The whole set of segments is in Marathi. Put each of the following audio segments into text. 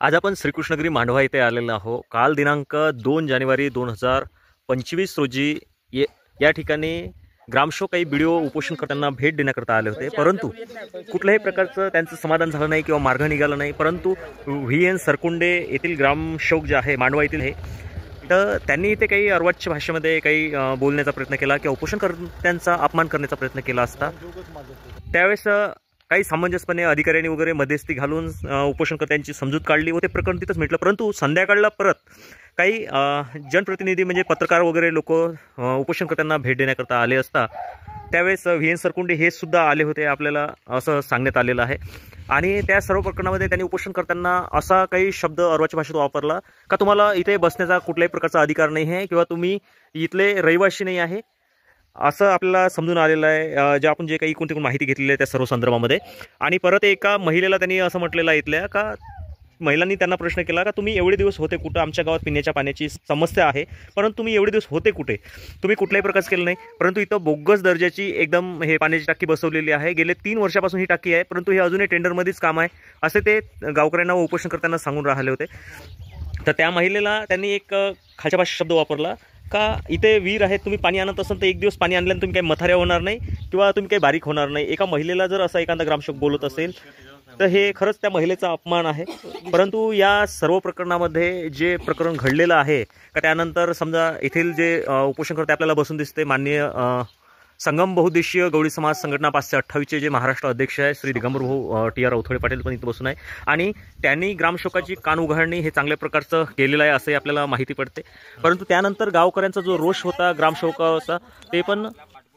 आज आपण श्रीकृष्णगिरी मांडवा येथे आलेलो आहोत। काल दिनांक 2 जानेवारी 2025 रोजी या ठिकाणी ग्रामसेवक काही व्हिडिओ उपोषण करताना भेट देण्याकरता आले होते, परंतु कुठल्याही प्रकारचं त्यांचं समाधान झालं नाही किंवा मार्ग निघाला नाही। परंतु VN सरकुंडे येथील ग्रामसेवक जे आहे मांडवा येथील हे, तर त्यांनी इथे काही अर्वाच्य भाषेमध्ये काही बोलण्याचा प्रयत्न केला किंवा उपोषणकर्त्यांचा अपमान करण्याचा प्रयत्न केला असता। त्यावेळेस काही सामंजस्यपणे अधिकाऱ्यांनी वगैरे मध्यस्थी घालून उपोषणकर्त्यांची समजूत काढली व ते प्रकरण तिथंच मिटलं। परंतु संध्याकाळला परत काही जनप्रतिनिधी म्हणजे पत्रकार वगैरे लोक उपोषणकर्त्यांना भेट देण्याकरता आले असता त्यावेळेस VN सरकुंडे हे सुद्धा आले होते, आपल्याला असं सांगण्यात आलेलं आहे। आणि त्या सर्व प्रकरणामध्ये त्यांनी उपोषणकर्त्यांना असा काही शब्द अर्वाच्य भाषेत वापरला का तुम्हाला इथे बसण्याचा कुठल्याही प्रकारचा अधिकार नाही आहे किंवा तुम्ही इथले रहिवासी नाही आहे, असं आपल्याला समजून आलेलं आहे जे आपण जे काही कोणती माहिती घेतलेली आहे त्या सर्व संदर्भामध्ये। आणि परत एका महिलेला त्यांनी असं म्हटलेलं आहे इथल्या का महिलांनी त्यांना प्रश्न केला का तुम्ही एवढे दिवस होते कुठं, आमच्या गावात पिण्याच्या पाण्याची समस्या आहे परंतु तुम्ही एवढे दिवस होते कुठे, तुम्ही कुठल्याही प्रकारचं केलं नाही। परंतु इथं बोगस दर्जाची एकदम हे पाण्याची टाकी बसवलेली आहे, गेले 3 वर्षापासून ही टाकी आहे, परंतु हे अजूनही टेंडरमध्येच काम आहे असे ते गावकऱ्यांना व उपोषणकर्त्यांना सांगून राहिले होते। तर त्या महिलेला त्यांनी एक खालच्या भाषेत शब्द वापरला का इथे विहीर आहे, तुम्ही पाणी आणत असाल तर एक दिवस पाणी आणल्यानं तुम्ही काही मथाऱ्या होणार नाही किंवा तुम्ही काही बारीक होणार नाही। एका महिलेला जर असा एखादा ग्रामसेवक बोलत असेल तर हे खरंच त्या महिलेचा अपमान आहे। परंतु या सर्व प्रकरणामध्ये जे प्रकरण घडलेलं आहे का त्यानंतर समजा येथील जे उपोषणकर्ते आपल्याला बसून दिसते, माननीय संगम बहुउद्देशीय गवळी समाज संघटना 528 जे महाराष्ट्र अध्यक्ष आहे श्री दिगंबर भाऊ TR अवथळे पाटील पण इथं बसून आहे आणि त्यांनी ग्रामसेवकाची कान उघडणी हे चांगल्या प्रकारचं केलेलं आहे असंही आपल्याला माहिती पडते। परंतु त्यानंतर गावकऱ्यांचा जो रोष होता ग्रामसेवकाचा ते पण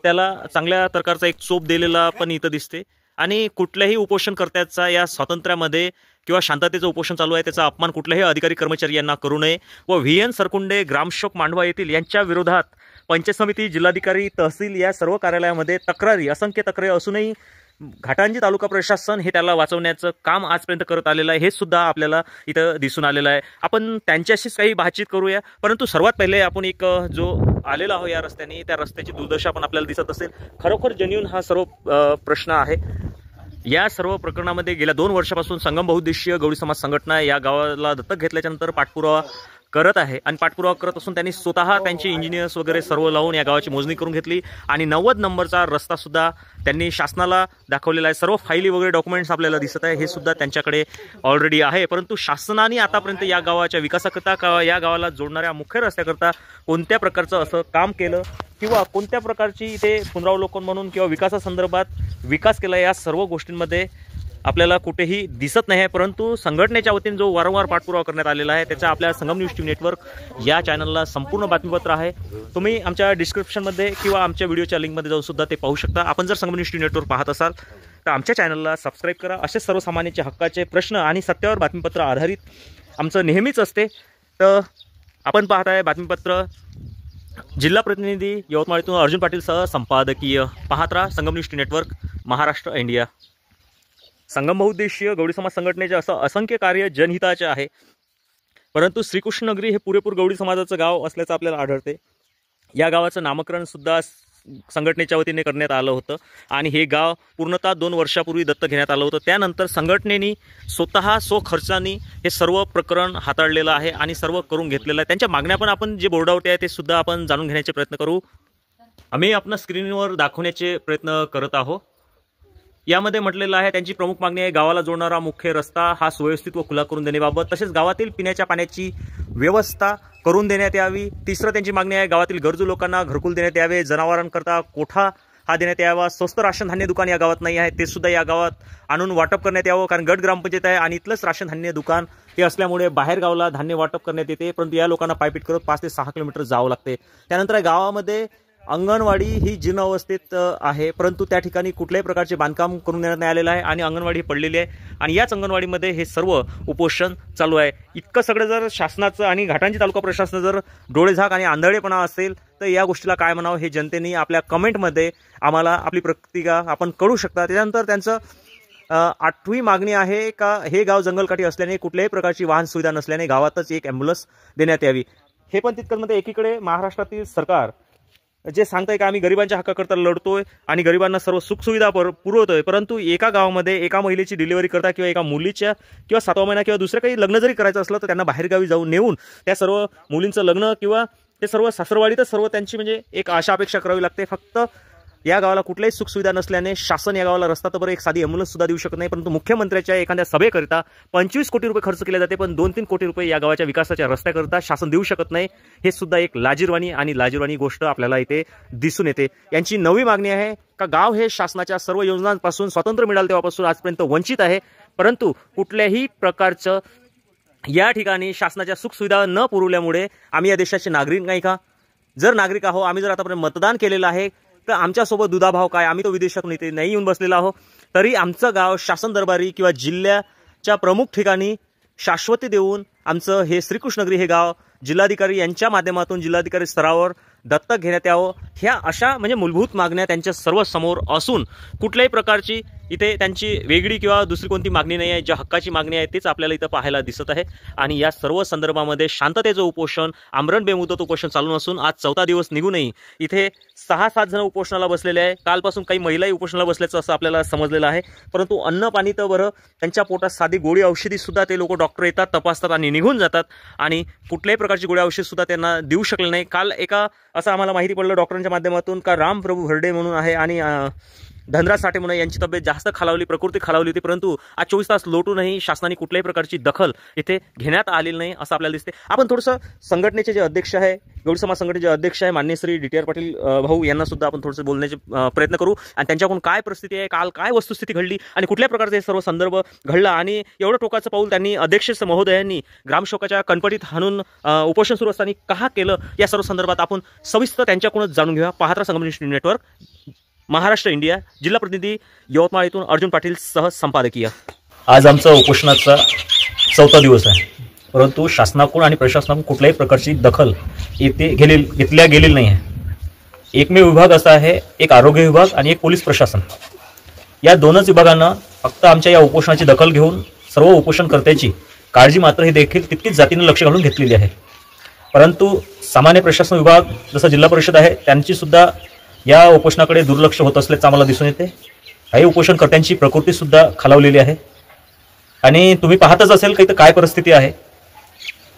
त्याला चांगल्या प्रकारचा एक चोप दिलेला पण इथं दिसते। आणि कुठल्याही उपोषणकर्त्याचा या स्वातंत्र्यामध्ये किंवा शांततेचं उपोषण चालू आहे त्याचा अपमान कुठल्याही अधिकारी कर्मचारी यांना करू नये व VN सरकुंडे ग्रामसेवक मांडवा येथील यांच्या विरोधात पंचायत समिती, जिल्हाधिकारी, तहसील या सर्व कार्यालयामध्ये तक्रारी असंख्य तक्रारी असूनही घाटंजी तालुका प्रशासन हे त्याला वाचवण्याचं काम आजपर्यंत करत आलेलं आहे, हे सुद्धा आपल्याला इथं दिसून आलेलं आहे। आपण त्यांच्याशीच काही बातचीत करूया, परंतु सर्वात पहिले आपण एक जो आलेला आहो या रस्त्याने त्या रस्त्याची दुर्दशा पण आपल्याला दिसत असेल। खरोखर जेन्युइन हा सर्व प्रश्न आहे। या सर्व प्रकरणामध्ये गेल्या 2 वर्षापासून संगम बहुउद्देशीय गवळी समाज संघटना या गावाला दत्तक घेतल्याच्यानंतर पाठपुरावा करत आहे आणि पाठपुरावा करत असून त्यांनी स्वतः त्यांचे इंजिनियर्स वगैरे सर्व लावून या गावाची मोजणी करून घेतली आणि 90 नंबरचा रस्ता सुद्धा त्यांनी शासनाला दाखवलेला आहे। सर्व फाईली वगैरे डॉक्युमेंट्स आपल्याला दिसत आहे, हे सुद्धा त्यांच्याकडे ऑलरेडी आहे। परंतु शासनाने आतापर्यंत या गावाच्या विकासाकरता किंवा या गावाला जोडणाऱ्या मुख्य रस्त्याकरता कोणत्या प्रकारचं असं काम केलं किंवा कोणत्या प्रकारची इथे पुनरावलोकन म्हणून किंवा विकासासंदर्भात विकास केला या सर्व गोष्टींमध्ये आपल्याला कुठेही दिसत नाही आहे। परंतु संघटनेच्या वतीने जो वारंवार पाठपुरावा करण्यात आलेला आहे त्याचा आपल्या संगम न्यूज टीव्ही नेटवर्क या चॅनलला संपूर्ण बातमीपत्र आहे, तुम्ही आमच्या डिस्क्रिप्शनमध्ये किंवा आमच्या व्हिडिओच्या लिंकमध्ये जाऊन सुद्धा ते पाहू शकता। आपण जर संगम न्यूज टीव्ही नेटवर्क पाहत असाल तर आमच्या चॅनलला सबस्क्राईब करा। असे सर्वसामान्यांचे हक्काचे प्रश्न आणि सत्यावर बातमीपत्र आधारित आमचं नेहमीच असते। तर आपण पाहत आहे बातमीपत्र जिल्हा प्रतिनिधी यवतमाळतून अर्जुन पाटील सह संपादकीय, पाहत राहा Sangam news TV network Maharashtra India. Sangam बहुउद्देशीय गवळी समाज संघटनेचे असं असंख्य कार्य जनहिताचे आहे, परंतु श्रीकृष्णनगरी हे पुरेपूर गवळी समाजाचं गाव असल्याचं आपल्याला आढळते। या गावाचं नामकरण सुद्धा संघटनेच्या वतीने करण्यात आलं होतं आणि हे गाव पूर्णतः 2 वर्षापूर्वी दत्तक घेण्यात आलं होतं। त्यानंतर संघटनेने स्वतः खर्चाने हे सर्व प्रकरण हाताळलेलं आहे आणि सर्व करून घेतलेलं आहे। त्यांच्या मागण्या पण आपण जे बोर्डावरती आहे ते सुद्धा आपण जाणून घेण्याचे प्रयत्न करू। आम्ही आपण स्क्रीनवर दाखवण्याचे प्रयत्न करत आहोत। यामध्ये म्हटलेलं आहे त्यांची प्रमुख मागणी आहे गावाला जोडणारा मुख्य रस्ता हा सुव्यवस्थित व खुला करून देण्याबाबत, तसेच गावातील पिण्याच्या पाण्याची व्यवस्था करून देण्यात यावी। तिसरं त्यांची मागणी आहे गावातील गरजू लोकांना घरकुल देण्यात यावे, जनावरांकरता कोठा हा देण्यात यावा, स्वस्त राशन धान्य दुकान या गावात नाही आहे ते सुद्धा या गावात आणून वाटप करण्यात यावं, कारण गट ग्रामपंचायत आहे आणि इथलंच राशन धान्य दुकान हे असल्यामुळे बाहेर गावाला धान्य वाटप करण्यात येते, परंतु या लोकांना पायपीट करत 5 ते 6 किलोमीटर जावं लागते। त्यानंतर गावामध्ये अंगणवाडी ही जीर्ण अवस्थेत आहे, परंतु त्या ठिकाणी कुठल्याही प्रकारचे बांधकाम करून देण्यात नाही आलेलं आहे आणि अंगणवाडी पडलेली आहे आणि याच अंगणवाडीमध्ये हे सर्व उपोषण चालू आहे। इतकं सगळं जर शासनाचं आणि घाटंजी तालुका प्रशासनाचं जर डोळेझाक आणि आंधळेपणा असेल तर या गोष्टीला काय म्हणावं हे जनतेने आपल्या कमेंटमध्ये आम्हाला आपली प्रतिक्रिया आपण कळू शकता। त्यानंतर त्यांचं 8वी मागणी आहे का हे गाव जंगलकाठी असल्याने कुठल्याही प्रकारची वाहन सुविधा नसल्याने गावातच एक ॲम्ब्युलन्स देण्यात यावी। हे पण तितकंच मध्ये एकीकडे महाराष्ट्रातील सरकार जे सांगताय का आम्ही गरिबांच्या हक्काकरता लढतोय आणि गरिबांना सर्व सुखसुविधा पुरवतोय, परंतु एका गावामध्ये एका महिलेची डिलिव्हरी करता किंवा एका मुलीच्या किंवा 7वा महिना किंवा दुसरं काही लग्न जरी करायचं असलं तर त्यांना बाहेरगावी जाऊन नेऊन त्या सर्व मुलींचं लग्न किंवा ते सर्व सासरवाडीतच सर्व त्यांची म्हणजे एक आशा अपेक्षा करावी लागते। फक्त या गावाला कुठल्याही सुखसुविधा नसल्याने शासन या गावाला रस्ता तर बरं एक साधी ॲम्ब्युलन्स सुद्धा देऊ शकत नाही, परंतु मुख्यमंत्र्याच्या एखाद्या सभेकरिता 25 कोटी रुपये खर्च केले जाते, पण 2-3 कोटी रुपये या गावाच्या विकासाच्या रस्त्याकरिता शासन देऊ शकत नाही। हे सुद्धा एक लाजिरवाणी गोष्ट आपल्याला इथे दिसून येते। यांची नवी मागणी आहे का गाव हे शासनाच्या सर्व योजनांपासून स्वातंत्र्य मिळालं तेव्हापासून आजपर्यंत वंचित आहे, परंतु कुठल्याही प्रकारचं या ठिकाणी शासनाच्या सुखसुविधा न पुरवल्यामुळे आम्ही या देशाचे नागरिक नाही का? जर नागरिक आहो, आम्ही जर आतापर्यंत मतदान केलेलं आहे तर आमच्यासोबत दुधाभाव काय? आम्ही तो विदेशात नेते नाही येऊन बसलेला आहो, तरी आमचं गाव शासन दरबारी किंवा जिल्ह्याच्या प्रमुख ठिकाणी शाश्वती देऊन आमचं हे श्रीकृष्णनगरी हे गाव जिल्हाधिकारी यांच्या माध्यमातून जिल्हाधिकारी स्तरावर दत्तक घेण्यात यावं, ह्या अशा म्हणजे मूलभूत मागण्या त्यांच्या सर्व समोर असून कुठल्याही प्रकारची इथे त्यांची वेगळी किंवा दुसरी कोणती मागणी नाही आहे। ज्या हक्काची मागणी आहे तीच आपल्याला इथं पाहायला दिसत आहे आणि या सर्व संदर्भामध्ये शांततेचं उपोषण, आमरण बेमुदत उपोषण चालू नसून आज 4था दिवस निघूनही इथे 6-7 जण उपोषणाला बसलेले आहे। कालपासून काही महिलाही उपोषणाला बसल्याचं असं आपल्याला समजलेलं आहे, परंतु अन्न पाणी तर बरं, त्यांच्या पोटात साधी गोळी औषधी सुद्धा ते लोक डॉक्टर येतात, तपासतात आणि निघून जातात आणि कुठल्याही प्रकारची गोळी औषध सुद्धा त्यांना देऊ शकले नाही। काल एका असं आम्हाला माहिती पडलं डॉक्टरांच्या माध्यमातून का रामप्रभू भरडे म्हणून आहे आणि धनराज साठे म्हणून यांची तब्येत जास्त खालावली, प्रकृती खालावली होती, परंतु आज 24 तास लोटूनही शासनाने कुठल्याही प्रकारची दखल इथे घेण्यात आलेली नाही असं आपल्याला दिसते। आपण थोडंसं संघटनेचे जे अध्यक्ष आहे, गौड समाज संघटनेचे अध्यक्ष आहे माननीय श्री DTR पाटील भाऊ यांना सुद्धा आपण थोडंसं बोलण्याचे प्रयत्न करू आणि त्यांच्याकडून काय परिस्थिती आहे, काल काय वस्तुस्थिती घडली आणि कुठल्या प्रकारचे सर्व संदर्भ घडला आणि एवढं टोकाचं पाऊल त्यांनी अध्यक्ष महोदयांनी ग्रामशोकाच्या कणपटीत हाणून उपोषण सुरू असताना का केलं, या सर्व संदर्भात आपण सविस्तर त्यांच्याकडूनच जाणून घेऊया। पाहत राहा संगम नेटवर्क, महाराष्ट्र इंडिया। जिल्हा प्रतिनिधी यवतमाळ येथून अर्जुन पाटील सह संपादकीय। आज आमचा उपोषणाचा 4था दिवस आहे, परंतु शासनाकडून आणि प्रशासनाकडून कुठल्याही प्रकारची दखल येथे घेतल्या गेलेली नाही आहे। एकमेव विभाग असा आहे, एक आरोग्य विभाग आणि एक पोलीस प्रशासन, या दोनच विभागांना फक्त आमच्या या उपोषणाची दखल घेऊन सर्व उपोषणकर्त्याची काळजी मात्र हे देखील तितकीच जातीने लक्ष घालून घेतलेली आहे, परंतु सामान्य प्रशासन विभाग जसं जिल्हा परिषद आहे त्यांची सुद्धा या उपोषणाकडे दुर्लक्ष होत असल्याचं आम्हाला दिसून येते। काही उपोषणकर्त्यांची प्रकृती सुद्धा खालावलेली आहे आणि तुम्ही पाहतच असेल की इथं काय परिस्थिती आहे।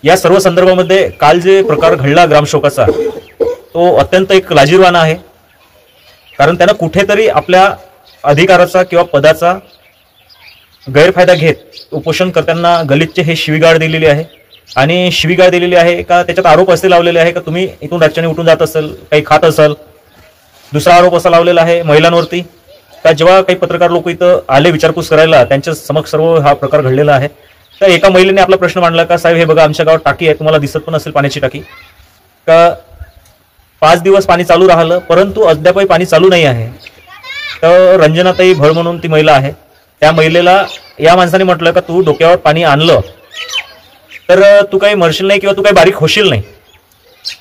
या सर्व संदर्भामध्ये काल जे प्रकार घडला ग्रामशोकाचा तो अत्यंत एक लाजिरवाणा आहे, कारण त्यानं कुठेतरी आपल्या अधिकाराचा किंवा पदाचा गैरफायदा घेत उपोषणकर्त्यांना गलिच्छ हे शिवीगाळ दिलेली आहे आणि शिवीगाळ दिलेली आहे का त्याच्यात आरोप असे लावलेले आहे का तुम्ही इथून राज्याने उठून जात असेल, काही खात असाल। दुसरा आरोप असा लावलेला आहे महिलांवरती का जेव्हा काही पत्रकार लोक इथं आले विचारपूस करायला त्यांच्या समक्ष सर्व हा प्रकार घडलेला आहे, तर एका महिलेने आपला प्रश्न मांडला का साहेब हे बघा आमच्या गावात टाकी आहे, तुम्हाला दिसत पण असेल पाण्याची टाकी, का 5 दिवस पाणी चालू राहिलं परंतु अद्यापही पाणी चालू नाही आहे। तर रंजनाताई भळ म्हणून ती महिला आहे, त्या महिलेला या माणसाने म्हटलं का तू डोक्यावर पाणी आणलं तर तू काही मरशील नाही किंवा तू काही बारीक होशील नाही।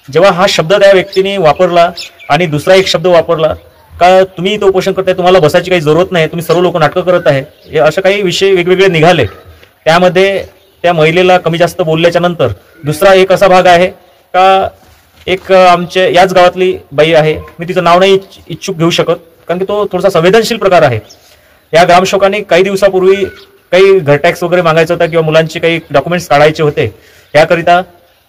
जेव्हा हा शब्द त्या व्यक्तीने वापरला आणि दुसरा एक शब्द वापरला का तुम्ही इथं उपोषण करताय, तुम्हाला बसायची काही जरूरत नाही, तुम्ही सर्व लोक नाटकं करत आहे, हे अशा काही विषय वेगवेगळे निघाले। त्यामध्ये त्या महिलेला कमी जास्त बोलल्याच्या नंतर दुसरा एक असा भाग आहे का एक आमच्या याच गावातली बाई आहे, मी तिचं नाव नाही इच्छुक घेऊ शकत कारण की तो थोडासा संवेदनशील प्रकार आहे। या ग्रामशोकाने काही दिवसापूर्वी काही घर टॅक्स वगैरे मागायचा होता किंवा मुलांचे काही डॉक्युमेंट्स काढायचे होते, याकरिता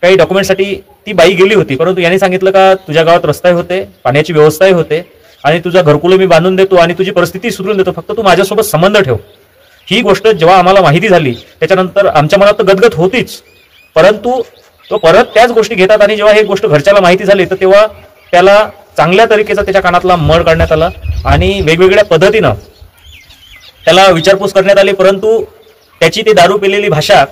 काही डॉक्युमेंटसाठी ती बाई गेली होती, परंतु यांनी सांगितलं का तुझ्या गावात रस्ताही होते, पाण्याची व्यवस्थाही होते आणि तुझा घरकुल मी बांधून देतो आणि तुझी परिस्थिती सुधरून देतो, फक्त तू माझ्यासोबत संबंध ठेव। ही गोष्ट जेव्हा आम्हाला माहिती झाली त्याच्यानंतर आमच्या मनात तर गदगद होतीच, परंतु तो परत त्याच गोष्टी घेतात आणि जेव्हा ही गोष्ट घरच्याला माहिती झाली तर तेव्हा त्याला चांगल्या तरीकेचा त्याच्या कानातला मळ काढण्यात आला आणि वेगवेगळ्या पद्धतीनं त्याला विचारपूस करण्यात आली, परंतु त्याची ती दारू पिलेली भाषा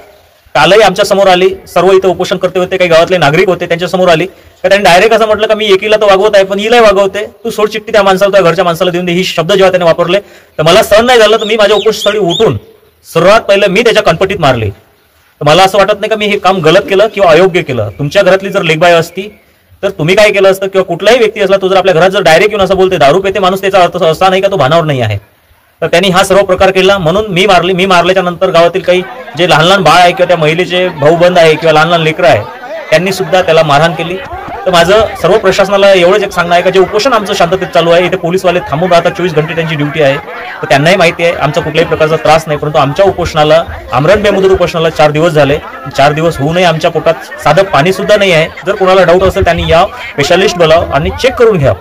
कालही आमच्या समोर आली। सर्व इथं उपोषण करते होते, काही गावातले नागरिक होते, त्यांच्या समोर आली तर त्यांनी डायरेक्ट असं म्हटलं का मी एकीला तर वागवत आहे पण हिलाही वागवते, तू सोड चिठ्ठी त्या माणसाला त्या घरच्या माणसाला देऊन दे। ही शब्द जेव्हा त्याने वापरले तर मला सहन नाही झालं, तर मी माझ्या उपोषणस्थळी उठून सर्वात पहिलं मी त्याच्या कणपटीत मारले। तर मला असं वाटत नाही का मी हे काम गलत केलं किंवा अयोग्य केलं। तुमच्या घरातली जर लेकबाई असती तर तुम्ही काय केलं असतं किंवा कुठलाही व्यक्ती असला तो जर आपल्या घरात जर डायरेक्ट येऊन असं बोलते दारू पेते माणूस, त्याचा अर्थ असा नाही का तो भानावर नाही आहे। तर त्यांनी हा सर्व प्रकार केला म्हणून मी मारली। मी मारल्याच्या नंतर गावातील काही जे लहान लहान बाळ आहे किंवा त्या महिलेचे भाऊबंद आहे किंवा लहान लहान लेकरं आहे त्यांनी सुद्धा त्याला मारहाण केली। तर माझं सर्व प्रशासनाला एवढंच एक सांगणं आहे का जे उपोषण आमचं शांततेत चालू आहे, इथे पोलीसवाले थांबून राहतात, 24 घंटे त्यांची ड्युटी आहे, तर त्यांनाही माहिती आहे आमचा कुठल्याही प्रकारचा त्रास नाही. परंतु आमच्या उपोषणाला, आमरण बेमुदत उपोषणाला 4 दिवस झाले. 4 दिवस होऊनही आमच्या पोटात साधं पाणी सुद्धा नाही आहे. जर कोणाला डाऊट असेल त्यांनी या स्पेशालिस्ट बोलावं आणि चेक करून घ्या.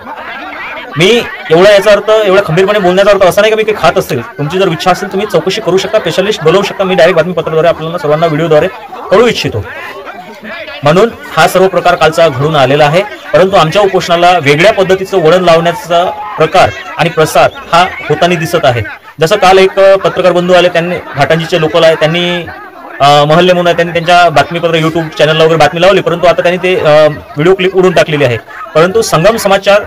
मी एवढा याचा अर्थ, एवढा खंबीरपणे बोलण्याचा अर्थ असा नाही का मी काही खात असेल. तुमची जर इच्छा असेल तुम्ही चौकशी करू शकता, स्पेशालिस्ट बोलवू शकता. मी डायरेक्ट बातमीपत्राद्वारे आपल्याला सर्वांना व्हिडिओद्वारे कळू इच्छितो. म्हणून हा सर्व प्रकार कालचा घडून आलेला आहे. परंतु आमच्या उपोषणाला वेगळ्या पद्धतीचं वळण लावण्याचा प्रकार आणि प्रसार हा होताना दिसत आहे. जसं काल एक पत्रकार बंधू आले, त्यांनी घाटांजीचे लोकल आहे, त्यांनी महल्ले म्हणून त्यांनी त्यांच्या बातमीपत्र युट्यूब चॅनलला वगैरे बातमी लावली, परंतु आता त्यांनी ते व्हिडिओ क्लिप उडून टाकलेली आहे. परंतु संगम समाचार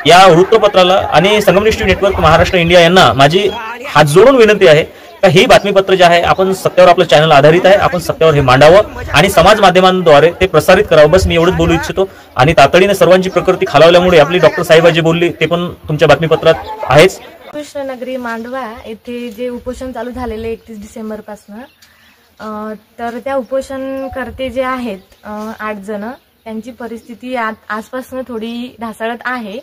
या वृत्तपत्राला आणि संगम न्यूज नेटवर्क महाराष्ट्र इंडिया यांना माझी हात जोडून विनंती आहे का ही बातमीपत्र जे आहे, आपण सत्यावर आपलं चॅनल आधारित आहे, आपण सत्यावर हे मांडावं आणि समाज माध्यमांद्वारे ते प्रसारित करावं. बस मी एवढंच बोलू इच्छितो. आणि तातडीने सर्वांची प्रकृती खालावल्यामुळे आपली डॉक्टर साहेबा जे बोलली ते पण तुमच्या बातमीपत्रात आहेच. कृष्णनगरी मांडवा येथे जे उपोषण चालू झालेले 31 डिसेंबरपासून, तर त्या उपोषणकर्ते जे आहेत 8 जण, त्यांची परिस्थिती आजपासून थोडी ढासळत आहे.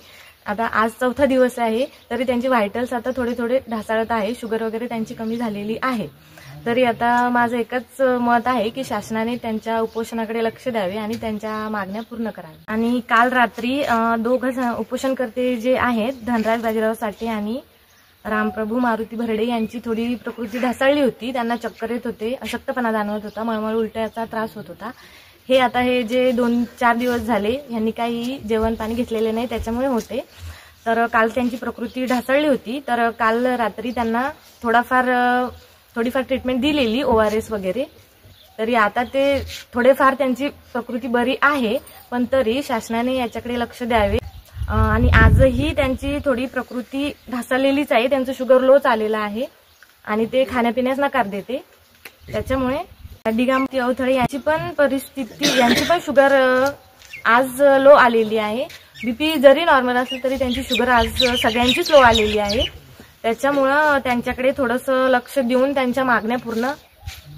आता आज 4था दिवस आहे, तरी त्यांचे व्हायटल्स आता थोडे थोडे ढासळत आहे. शुगर वगैरे त्यांची कमी झालेली आहे. तरी आता माझं एकच मत आहे की शासनाने त्यांच्या उपोषणाकडे लक्ष द्यावे आणि त्यांच्या मागण्या पूर्ण कराव्या. आणि काल रात्री 2 उपोषणकर्ते जे आहेत, धनराज बाजीराव साठे आणि रामप्रभू मारुती भरडे, यांची थोडी प्रकृती ढासळली होती. त्यांना चक्कर येत होते, अशक्तपणा जाणवत होता, मळमळ उलट्याचा त्रास होत होता. हे जे 2-4 दिवस झाले यांनी काही जेवण पाणी घेतलेले नाही, त्याच्यामुळे होते. तर काल त्यांची प्रकृती ढासळली होती. तर काल रात्री त्यांना थोडीफार ट्रीटमेंट दिलेली, ORS वगैरे. तरी आता ते थोडेफार त्यांची प्रकृती बरी आहे, पण तरी शासनाने याच्याकडे लक्ष द्यावे. आणि आजही त्यांची थोडी प्रकृती ढासळलेलीच आहे. त्यांचं शुगर लो आलेलं आहे आणि ते खाण्यापिण्यास नकार देते. त्याच्यामुळे दिगांती अवथळे यांची पण परिस्थिती, यांची पण शुगर आज लो आलेली आहे. BP जरी नॉर्मल असेल तरी त्यांची शुगर आज सगळ्यांचीच लो आलेली आहे. त्याच्यामुळं त्यांच्याकडे थोडंसं लक्ष देऊन त्यांच्या मागण्या पूर्ण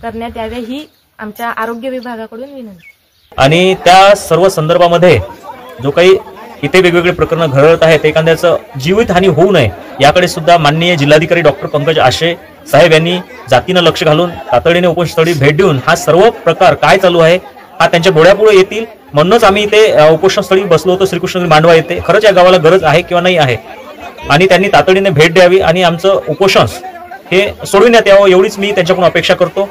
करण्यात याव्या ही आमच्या आरोग्य विभागाकडून विनंती. आणि त्या सर्व संदर्भामध्ये जो काही इथे वेगवेगळे प्रकरण घडत आहेत, एखाद्याचं जीवितहानी होऊ नये याकडे सुद्धा माननीय जिल्हाधिकारी डॉक्टर पंकज आशे साहेब यांनी जातीनं लक्ष घालून तातडीने उपोषणस्थळी भेट देऊन हा सर्व प्रकार काय चालू आहे हा त्यांच्या डोळ्यापुढे येतील. म्हणूनच आम्ही इथे उपोषणस्थळी बसलो होतो कृष्णनगरी मांडवा येथे. खरंच या गावाला गरज आहे किंवा नाही आहे आणि त्यांनी तातडीने भेट द्यावी आणि आमचं उपोषण हे सोडविण्यात यावं एवढीच मी त्यांच्याकडून अपेक्षा करतो.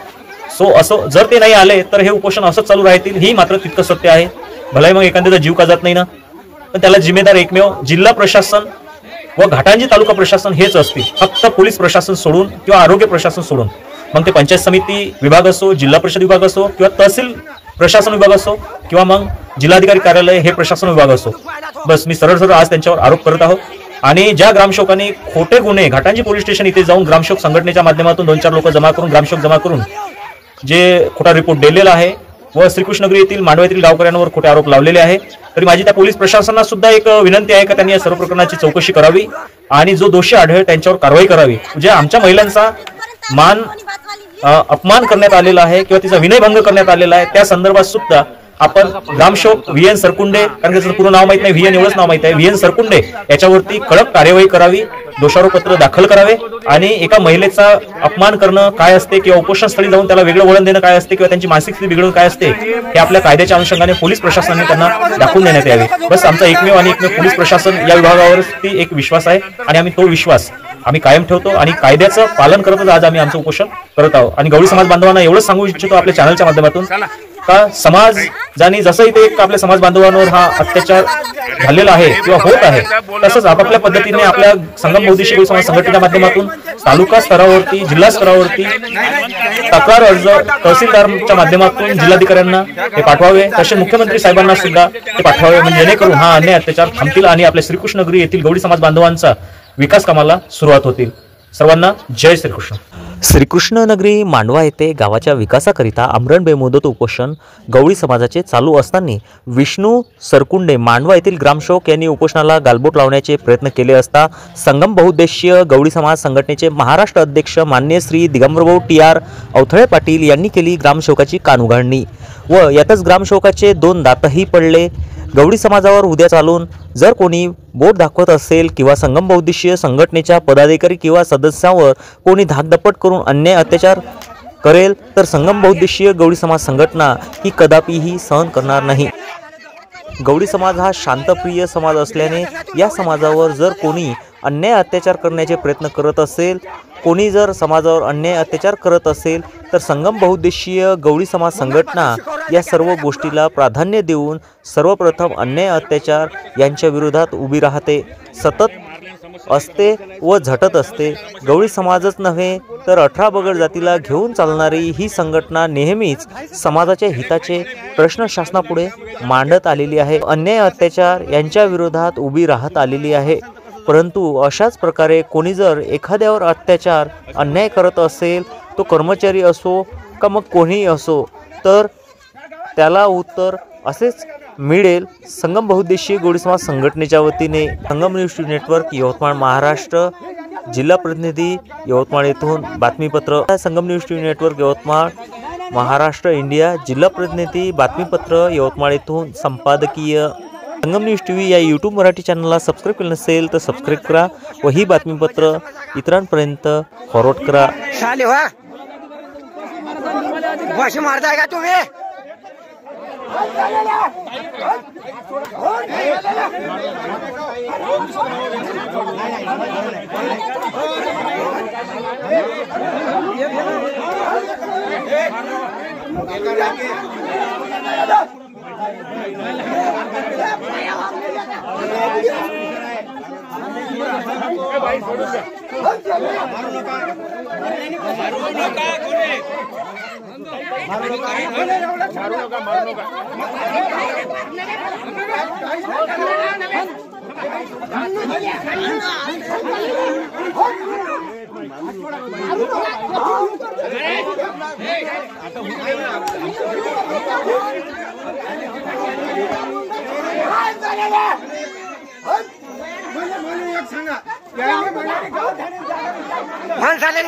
असं जर ते नाही आले तर हे उपोषण असंच चालू राहतील, ही मात्र तितकं सत्य आहे. भलाई मग एखाद्याचा जीव का जात नाही ना, पण त्याला जिम्मेदार एकमेव जिल्हा प्रशासन व घाटांजी तालुका प्रशासन हेच असतील. फक्त पोलीस प्रशासन सोडून किंवा आरोग्य प्रशासन सोडून, मग ते पंचायत समिती विभाग असो, जिल्हा परिषद विभाग असो किंवा तहसील प्रशासन विभाग असो किंवा मग जिल्हाधिकारी कार्यालय हे प्रशासन विभाग असो, बस मी सरळ आज त्यांच्यावर आरोप करत आहोत. आणि ज्या ग्रामसेवकांनी खोटे गुन्हे घाटांजी पोलीस स्टेशन इथे जाऊन ग्रामसेवक संघटनेच्या माध्यमातून 2-4 लोक जमा करून, ग्रामसेवक जमा करून जे खोटा रिपोर्ट दिलेला आहे व श्रीकृष्णनगरी येथील मांडवा येथील गावकऱ्यांवर खोटे आरोप लावलेले आहे, तरी माझी त्या पोलीस प्रशासनाला सुद्धा एक विनंती आहे का त्यांनी या सर्व प्रकरणाची चौकशी करावी आणि जो दोषी आढळेल त्यांच्यावर कारवाई करावी. जे आमच्या महिलांचा अपमान करण्यात आलेला आहे किंवा तिचा विनयभंग करण्यात आलेला आहे, त्या संदर्भात सुद्धा आपण ग्रामसेवक VN सरकुंडे, कारण त्याचं पूर्ण नाव माहित नाही, VN एवढंच नाव माहित आहे, VN सरकुंडे याच्यावरती कडक कार्यवाही करावी, दोषारोपपत्र दाखल करावे. आणि एका महिलेचा अपमान करणं काय असते किंवा उपोषणस्थळी जाऊन त्याला वेगळं वळण देणं काय असते किंवा त्यांची मानसिक स्थिती बिघडून काय असते हे आपल्या कायद्याच्या अनुषंगाने पोलीस प्रशासनाने त्यांना दाखवून देण्यात यावे. बस आमचा एकमेव आणि एकमेव पोलीस प्रशासन या विभागावरती एक विश्वास आहे आणि आम्ही तो विश्वास आम्ही कायम ठेवतो आणि कायद्याचं पालन करतच आज आम्ही आमचं उपोषण करत आहोत. आणि गवळी समाज बांधवांना एवढंच सांगू इच्छितो आपल्या चॅनलच्या माध्यमातून का समाजाने जसं इथे एक आपल्या समाज बांधवांवर हा अत्याचार झालेला आहे किंवा होत आहे, तसंच आपापल्या पद्धतीने आपल्या संगम बौद्धिक गवळी समाज संघटनेच्या माध्यमातून तालुका स्तरावरती, जिल्हा स्तरावरती तक्रार अर्ज तहसीलदारच्या माध्यमातून जिल्हाधिकाऱ्यांना ते पाठवावे, तसे मुख्यमंत्री साहेबांना सुद्धा ते पाठवावे, म्हणजे जेणेकरून हा अन्याय अत्याचार थांबतील आणि आपल्या श्रीकृष्णनगरी येथील गवळी समाज बांधवांचा विकास कामाला सुरुवात होतील. सर्वांना जय श्रीकृष्ण. श्रीकृष्णनगरी मांडवा येथे गावाच्या विकासाकरिता आमरण बेमुदत उपोषण गवळी समाजाचे चालू असताना विष्णू सरकुंडे मांडवा येथील ग्रामसेवक यांनी उपोषणाला गालबोट लावण्याचे प्रयत्न केले असता संगम बहुउद्देशीय गवळी समाज संघटनेचे महाराष्ट्र अध्यक्ष माननीय श्री दिगंबरभाऊ TR अवथळे पाटील यांनी केली ग्रामसेवकाची कान उघडणी व यातच ग्रामसेवकाचे 2 दातही पडले. गवळी समाजावर उद्या चालून जर कोणी बोट दाखवत असेल किंवा संगम बहुउद्देशीय संघटनेच्या पदाधिकारी किंवा सदस्यांवर कोणी धाकदपट करून अन्याय अत्याचार करेल तर संगम बहुउद्देशीय गवळी समाज संघटना ही कदापिही सहन करणार नाही। गवळी समाज हा शांतप्रिय समाज असल्याने या समाजावर जर कोणी अन्याय अत्याचार करण्याचे प्रयत्न करत असेल, कोणी जर समाजावर अन्याय अत्याचार करत असेल तर संगम बहुउद्देशीय गवळी समाज संघटना या सर्व गोष्टीला प्राधान्य देऊन सर्वप्रथम अन्याय अत्याचार यांच्या विरोधात उभी राहते, सतत असते व झटत असते। गवळी समाजच नव्हे तर 18 बगड जातीला घेऊन चालणारी ही संघटना नेहमीच समाजाच्या हिताचे प्रश्न शासनापुढे मांडत आलेली आहे, अन्याय अत्याचार यांच्या विरोधात उभी राहत आलेली आहे। परंतु अशाच प्रकारे कोणी जर एखाद्यावर अत्याचार अन्याय करत असेल, तो कर्मचारी असो का मग कोणीही असो, तर त्याला उत्तर असेच मिळेल संगम बहुउद्देशीय गवळी समाज संघटनेच्या वतीने। संगम न्यूज नेटवर्क यवतमाळ महाराष्ट्र, जिल्हा प्रतिनिधी यवतमाळ येथून बातमीपत्र। Sangam news network Yavatmal Maharashtra India, जिल्हा प्रतिनिधी बातमीपत्र यवतमाळ येथून संपादकीय। संगम न्यूज टीव्ही या यूट्यूब मराठी चॅनलला सबस्क्राईब केलं नसेल तर सबस्क्राईब करा व ही बातमीपत्र इतरांपर्यंत फॉरवर्ड करा। मारताय का तुम्ही?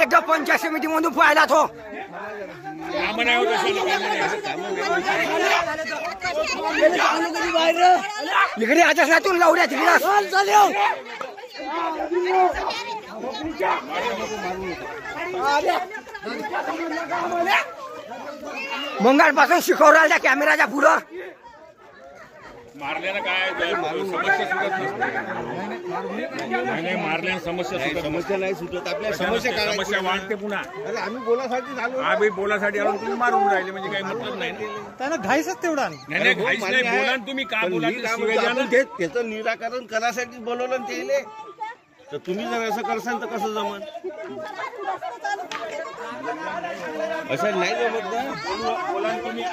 एकदा पंचायत समिती मधून पाहिला तो इकडे आता नातून लावल्या तिकडे मंगळपासून शिकवू राहिला कॅमेराच्या पुढं मारल्यानं काय समस्या सुटत नाही, मारल्यानं समस्या नाही सुटत। आपल्या समस्या वाढते पुन्हा। अरे आम्ही बोलासाठी झालो, आम्ही बोलासाठी आलो, तुम्ही मारून राहिले म्हणजे काही मतलब नाही। त्यांना घाईच तेवढा नाही, घाईच नाही। बोला तुम्ही का बोला, त्याचं निराकरण करायसाठी बोलवलं त्याला, तर तुम्ही जर असं करसाल तर कसं जमन? असं नाही जमत ना, बोला तुम्ही।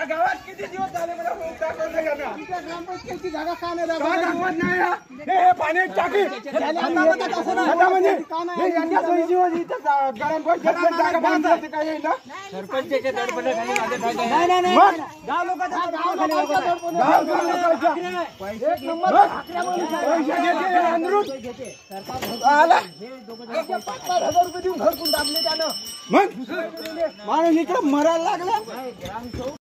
गावात किती दिवस झाले मला ग्रामपंचायतची जागा का नाही पाणी टाकी सरपंचच्या माणूस इकडे मरायला लागला।